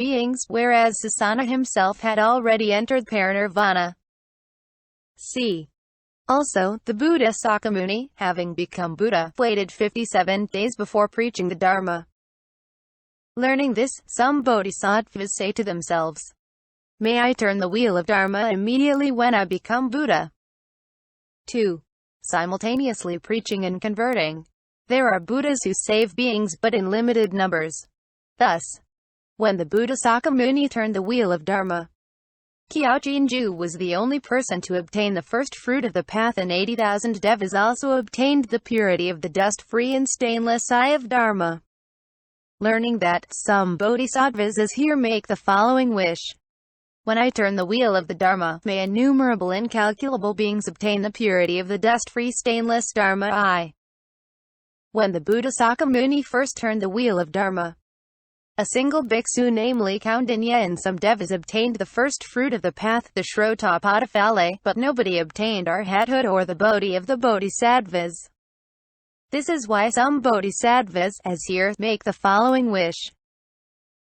beings, whereas Sasana himself had already entered parinirvana. c. Also, the Buddha Sakyamuni, having become Buddha, waited 57 days before preaching the Dharma. Learning this, some bodhisattvas say to themselves, "May I turn the wheel of Dharma immediately when I become Buddha?" 2. Simultaneously preaching and converting. There are Buddhas who save beings, but in limited numbers. Thus, when the Buddha Sakyamuni turned the wheel of Dharma, Kyaujinju was the only person to obtain the first fruit of the path, and 80,000 devas also obtained the purity of the dust-free and stainless eye of Dharma. Learning that, some bodhisattvas as here make the following wish: "When I turn the wheel of the Dharma, may innumerable incalculable beings obtain the purity of the dust-free stainless Dharma eye." When the Buddha Sakyamuni first turned the wheel of Dharma, a single bhiksu, namely Kaundinya, and some devas obtained the first fruit of the path, the Shrotapadaphala, but nobody obtained arhathood or the bodhi of the bodhisattvas. This is why some bodhisattvas, as here, make the following wish: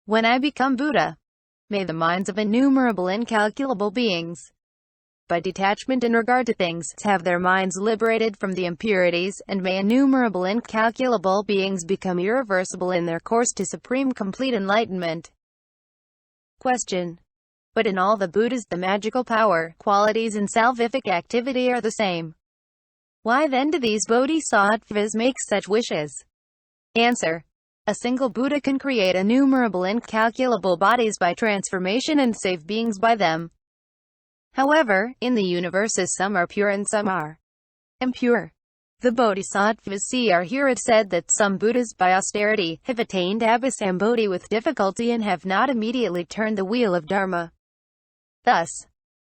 "When I become Buddha, may the minds of innumerable incalculable beings, by detachment in regard to things, have their minds liberated from the impurities, and may innumerable incalculable beings become irreversible in their course to supreme complete enlightenment." Question. But in all the Buddhas the magical power, qualities and salvific activity are the same. Why then do these bodhisattvas make such wishes? Answer. A single Buddha can create innumerable incalculable bodies by transformation and save beings by them. However, in the universes some are pure and some are impure. The bodhisattvas see are here it said that some Buddhas by austerity have attained abhisambodhi with difficulty and have not immediately turned the wheel of Dharma. Thus,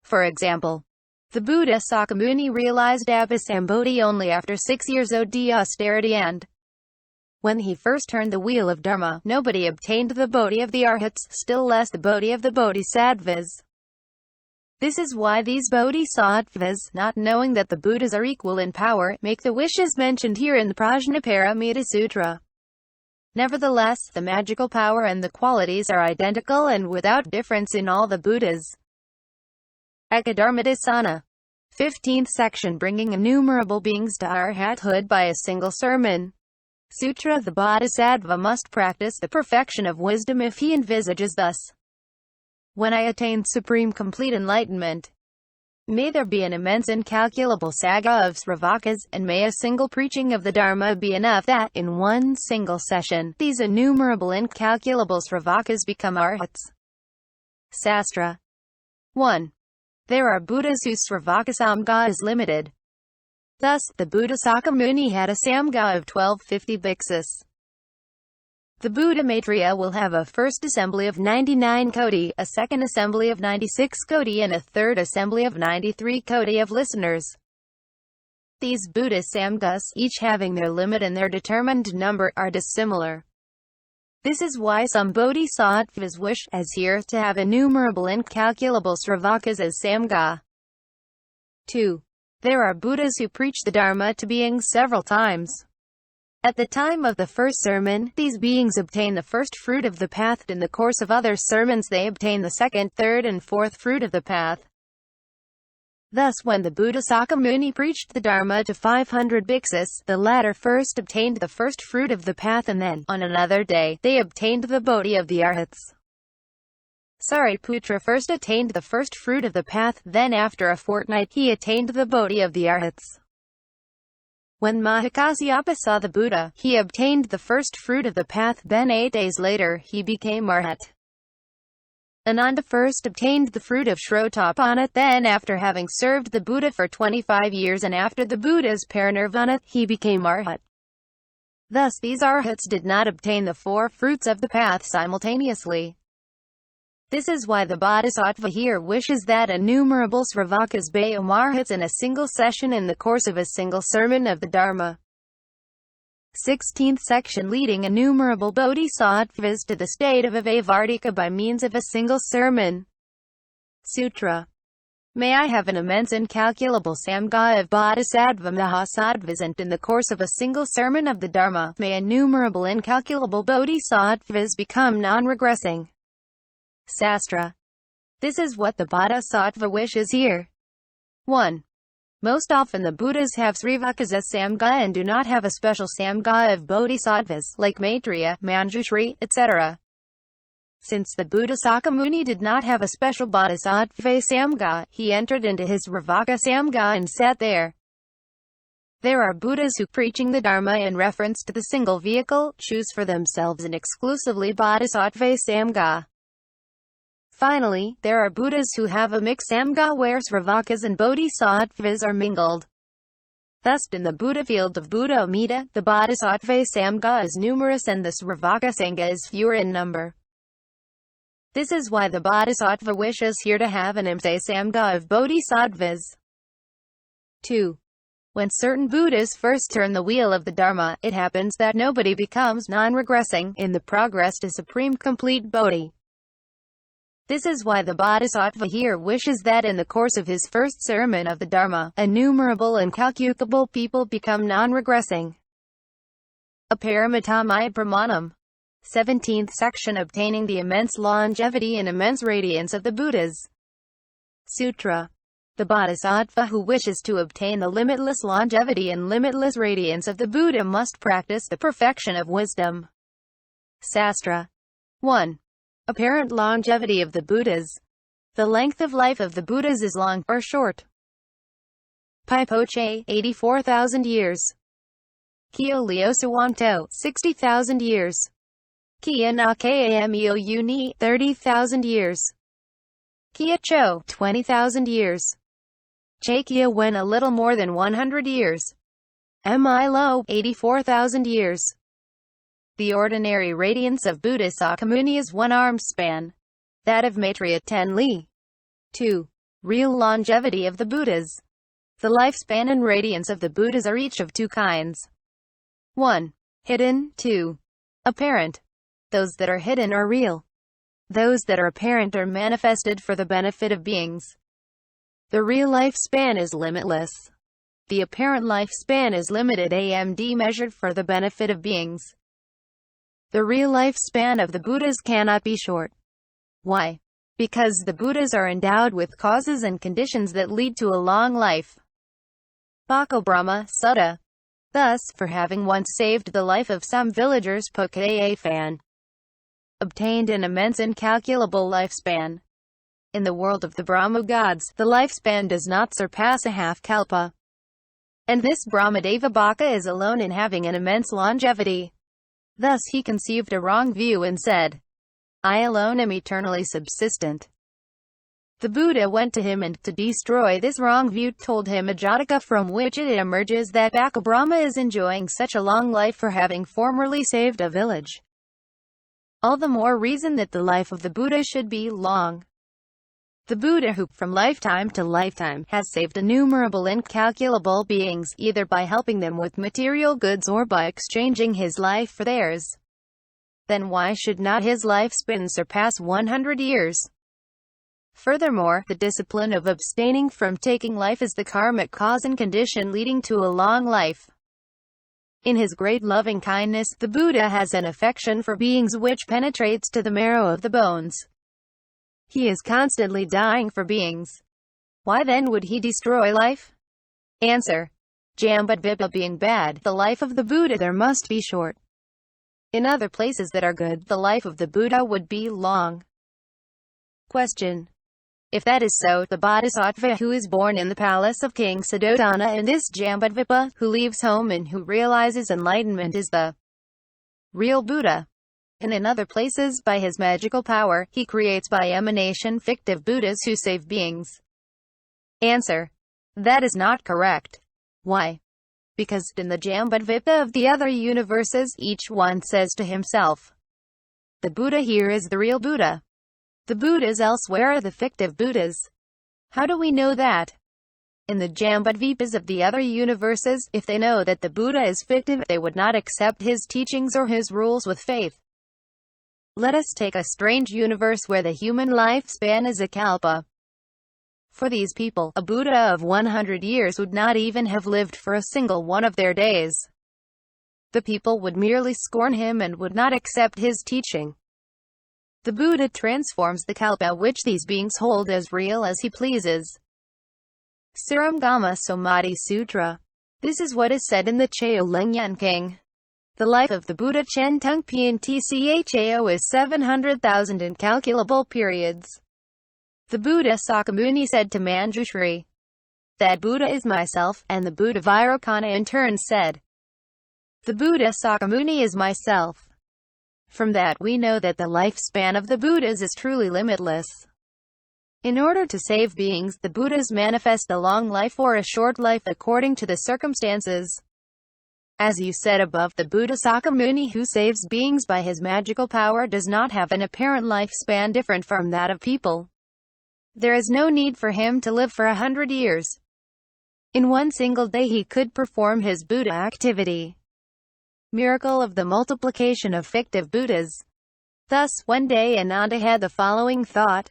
for example, the Buddha Sakyamuni realized abhisambodhi only after 6 years of austerity, and when he first turned the wheel of Dharma, nobody obtained the bodhi of the arhats, still less the bodhi of the bodhisattvas. This is why these bodhisattvas, not knowing that the Buddhas are equal in power, make the wishes mentioned here in the Prajnaparamitasutra. Nevertheless, the magical power and the qualities are identical and without difference in all the Buddhas. Ekadharmadasana. 15th section, bringing innumerable beings to arhathood by a single sermon. Sutra. The bodhisattva must practice the perfection of wisdom if he envisages thus: "When I attain supreme complete enlightenment, may there be an immense incalculable saga of sravakas, and may a single preaching of the Dharma be enough that, in one single session, these innumerable incalculable sravakas become arhats." Sastra. 1. There are Buddhas whose sravaka samga is limited. Thus, the Buddha Sakyamuni had a samga of 1250 bhiksus. The Buddha Maitreya will have a first assembly of 99 koti, a second assembly of 96 koti, and a third assembly of 93 koti of listeners. These Buddha samgas, each having their limit and their determined number, are dissimilar. This is why some bodhisattvas wish, as here, to have innumerable incalculable sravakas as samga. 2. There are Buddhas who preach the Dharma to beings several times. At the time of the first sermon, these beings obtain the first fruit of the path. In the course of other sermons they obtain the second, third and fourth fruit of the path. Thus when the Buddha Sakyamuni preached the Dharma to 500 bhiksus, the latter first obtained the first fruit of the path, and then, on another day, they obtained the bodhi of the arhats. Sariputra first attained the first fruit of the path, then after a fortnight he attained the bodhi of the arhats. When Mahakasyapa saw the Buddha, he obtained the first fruit of the path, then 8 days later, he became arhat. Ananda first obtained the fruit of Shrotapana, then after having served the Buddha for 25 years and after the Buddha's parinirvana, he became arhat. Thus these arhats did not obtain the 4 fruits of the path simultaneously. This is why the bodhisattva here wishes that innumerable sravakas become arhats in a single session in the course of a single sermon of the Dharma. 16th section, leading innumerable bodhisattvas to the state of avavartika by means of a single sermon. Sutra. May I have an immense incalculable samga of bodhisattva mahasattvas, and in the course of a single sermon of the Dharma, may innumerable incalculable bodhisattvas become non-regressing. Sastra. This is what the bodhisattva wishes here. 1. Most often the Buddhas have Srivakasa Samgaya and do not have a special Samgaya of bodhisattvas, like Maitreya, Manjushri, etc. Since the Buddha Sakyamuni did not have a special bodhisattva Samgaya, he entered into his Ravaka Samgaya and sat there. There are Buddhas who, preaching the Dharma in reference to the single vehicle, choose for themselves an exclusively bodhisattva Samgaya. Finally, there are Buddhas who have a mixed Samgaya where Sravakas and Bodhisattvas are mingled. Thus, in the Buddha field of Buddha Amida, the Bodhisattva Samgaya is numerous and the Sravaka Sangha is fewer in number. This is why the Bodhisattva wishes here to have an imse Samgaya of Bodhisattvas. 2. When certain Buddhas first turn the wheel of the Dharma, it happens that nobody becomes non-regressing in the progress to supreme complete bodhi. This is why the Bodhisattva here wishes that in the course of his first sermon of the Dharma, innumerable and incalculable people become non-regressing. Aparimitami Pramanam. 17th section, obtaining the immense longevity and immense radiance of the Buddhas. Sutra. The Bodhisattva who wishes to obtain the limitless longevity and limitless radiance of the Buddha must practice the perfection of wisdom. Sastra. 1. Apparent longevity of the Buddhas. The length of life of the Buddhas is long or short. Paipoche, 84,000 years. Kyo Leo Sawanto, 60,000 years. Kia Nakameo Uni, 30,000 years. Kia Cho, 20,000 years. Chakya Wen, a little more than 100 years. Mi Lo, 84,000 years. The ordinary radiance of Buddha Sakyamuni is 1 arm span. That of Maitreya 10 li. 2. Real longevity of the Buddhas. The lifespan and radiance of the Buddhas are each of 2 kinds. 1. Hidden. 2. Apparent. Those that are hidden are real. Those that are apparent are manifested for the benefit of beings. The real lifespan is limitless. The apparent lifespan is limited AMD measured for the benefit of beings. The real lifespan of the Buddhas cannot be short. Why? Because the Buddhas are endowed with causes and conditions that lead to a long life. Bhakko Brahma Sutta. Thus, for having once saved the life of some villagers Pukayafan, obtained an immense incalculable lifespan. In the world of the Brahma gods, the lifespan does not surpass a half kalpa. And this Brahmadeva Bhakka is alone in having an immense longevity. Thus he conceived a wrong view and said, I alone am eternally subsistent. The Buddha went to him and, to destroy this wrong view, told him a Jataka from which it emerges that Bhakka Brahma is enjoying such a long life for having formerly saved a village. All the more reason that the life of the Buddha should be long. The Buddha who, from lifetime to lifetime, has saved innumerable incalculable beings, either by helping them with material goods or by exchanging his life for theirs. Then why should not his lifespan surpass 100 years? Furthermore, the discipline of abstaining from taking life is the karmic cause and condition leading to a long life. In his great loving kindness, the Buddha has an affection for beings which penetrates to the marrow of the bones. He is constantly dying for beings. Why then would he destroy life? Answer. Jambudvipa being bad, the life of the Buddha there must be short. In other places that are good, the life of the Buddha would be long. Question. If that is so, the Bodhisattva who is born in the palace of King Suddhodana and this Jambudvipa, who leaves home and who realizes enlightenment, is the real Buddha. And in other places, by his magical power, he creates by emanation fictive Buddhas who save beings. Answer. That is not correct. Why? Because, in the Jambudvipa of the other universes, each one says to himself, the Buddha here is the real Buddha. The Buddhas elsewhere are the fictive Buddhas. How do we know that? In the Jambudvipas of the other universes, if they know that the Buddha is fictive, they would not accept his teachings or his rules with faith. Let us take a strange universe where the human lifespan is a kalpa. For these people, a Buddha of 100 years would not even have lived for a single one of their days. The people would merely scorn him and would not accept his teaching. The Buddha transforms the kalpa which these beings hold as real as he pleases. Siramgama Samadhi Sutra. This is what is said in the Chao Lingyan King. The life of the Buddha Chen Tung Pian Tchao is 700,000 incalculable periods. The Buddha Sakyamuni said to Manjushri, "That Buddha is myself," and the Buddha Vairocana in turn said, "The Buddha Sakyamuni is myself." From that we know that the lifespan of the Buddhas is truly limitless. In order to save beings, the Buddhas manifest a long life or a short life according to the circumstances. As you said above, the Buddha Sakyamuni who saves beings by his magical power does not have an apparent lifespan different from that of people. There is no need for him to live for 100 years. In one single day he could perform his Buddha activity. Miracle of the multiplication of fictive Buddhas. Thus, one day Ananda had the following thought.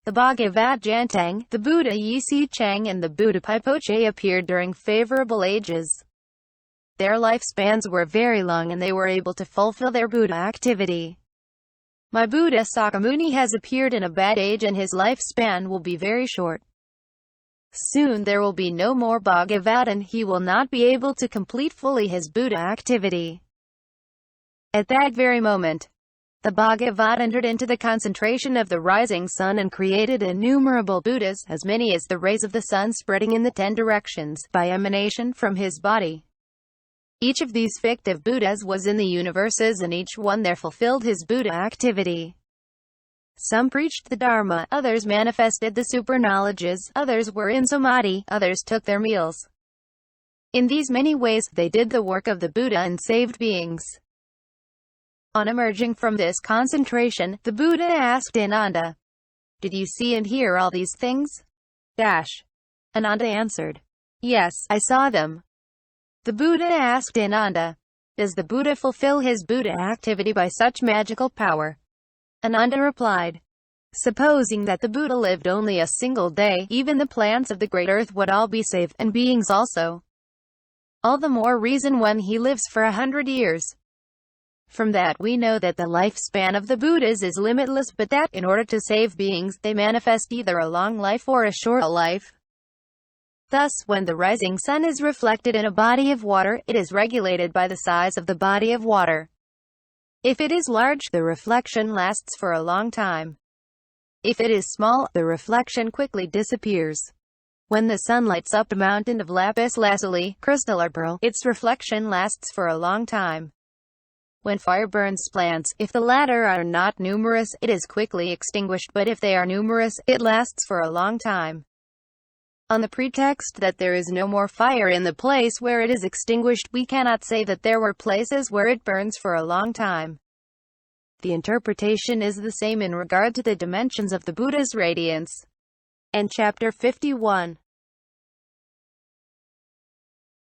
The Bhagavat Jantang, the Buddha Yisi Chang and the Buddha Paipoche appeared during favorable ages. Their lifespans were very long and they were able to fulfill their Buddha activity. My Buddha Sakyamuni has appeared in a bad age and his lifespan will be very short. Soon there will be no more Bhagavat and he will not be able to complete fully his Buddha activity. At that very moment, the Bhagavat entered into the concentration of the rising sun and created innumerable Buddhas, as many as the rays of the sun spreading in the 10 directions, by emanation from his body. Each of these fictive Buddhas was in the universes and each one there fulfilled his Buddha activity. Some preached the dharma, others manifested the super-knowledges, others were in samadhi, others took their meals. In these many ways, they did the work of the Buddha and saved beings. On emerging from this concentration, the Buddha asked Ananda, "Did you see and hear all these things?" Ananda answered, "Yes, I saw them." The Buddha asked Ananda, "Does the Buddha fulfill his Buddha activity by such magical power?" Ananda replied, "Supposing that the Buddha lived only a single day, even the plants of the great earth would all be saved, and beings also. All the more reason when he lives for 100 years. From that we know that the lifespan of the Buddhas is limitless, but that, in order to save beings, they manifest either a long life or a short life. Thus, when the rising sun is reflected in a body of water, it is regulated by the size of the body of water. If it is large, the reflection lasts for a long time. If it is small, the reflection quickly disappears. When the sun lights up a mountain of lapis lazuli, crystal or pearl, its reflection lasts for a long time. When fire burns plants, if the latter are not numerous, it is quickly extinguished, but if they are numerous, it lasts for a long time. On the pretext that there is no more fire in the place where it is extinguished, we cannot say that there were places where it burns for a long time. The interpretation is the same in regard to the dimensions of the Buddha's radiance. And Chapter 51.